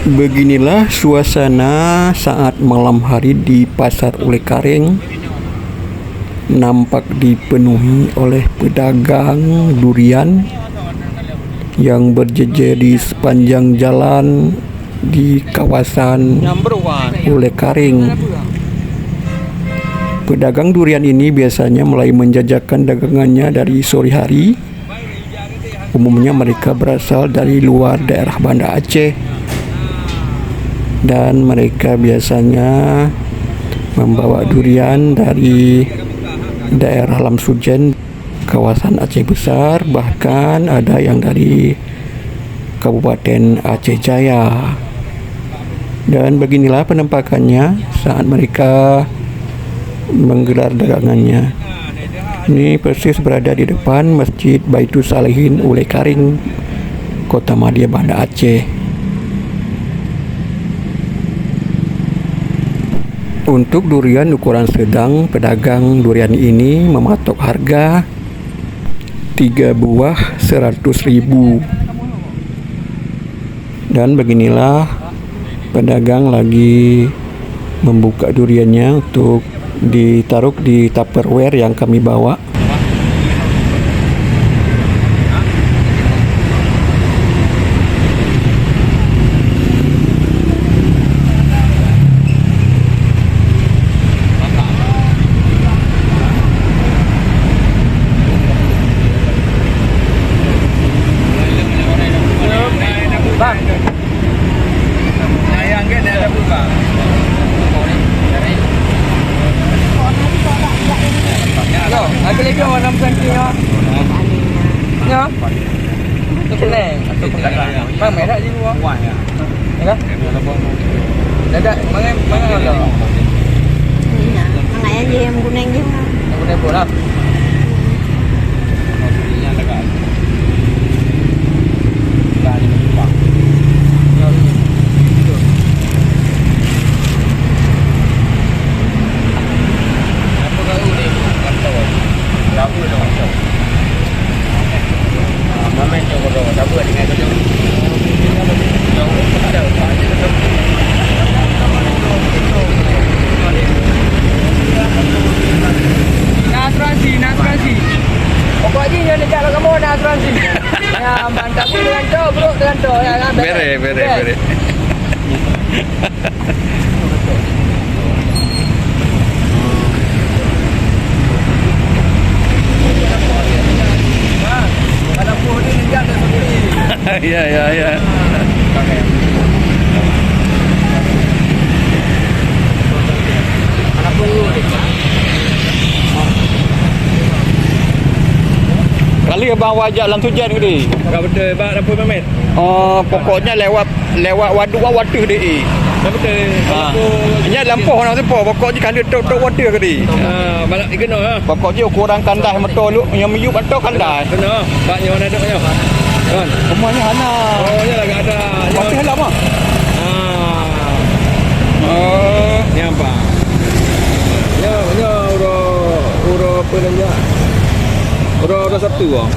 Beginilah suasana saat malam hari di Pasar Ulekaring. Nampak dipenuhi oleh pedagang durian yang berjejer di sepanjang jalan di kawasan Ulekaring. Pedagang durian ini biasanya mulai menjajakan dagangannya dari sore hari. Umumnya mereka berasal dari luar daerah Banda Aceh, dan mereka biasanya membawa durian dari daerah Lamsujen, kawasan Aceh Besar, bahkan ada yang dari Kabupaten Aceh Jaya. Dan beginilah penampakannya saat mereka menggelar dagangannya. Ini persis berada di depan Masjid Baitul Salihin Ulekaring, Kota Madia, Banda Aceh. Untuk durian ukuran sedang, pedagang durian ini mematok harga 3 buah 100.000. Dan beginilah pedagang lagi membuka duriannya untuk ditaruh di Tupperware yang kami bawa. Bang, saya enggak ada buka. Yo, aku lagi warna cm ya. Ya. Itu kuning, atau kuning. Bang merah je gua. Ya kan? Dadak mana ada? Iya, mangai aja yang kuning je. Kuning bola. Asuransi. Pokoknya yang nak jalan kamu nak asuransi. Ya, bantak dengan tu, bro, dengan tu. Ya, kan? Bere. Ada pun ni dia ada sendiri. Ya. Ada pun Kali abang wajak Lamsujen ke di? enggak betul, bak dapur Mamet. Pokoknya lewat waduk water di. Enggak betul. Nya lampuh orang sepo, pokoknya kali tok water ke di. Balak kena ah. Pokoknya ukuran kandah motor lu yang meyup atau kandah. Kena. Baknya mana ada nya. Kan. Semuanya hana. Oh, ya lagi ada. Water halam ah. Ni apa? Ya, uro apa dia? Uro satu ah.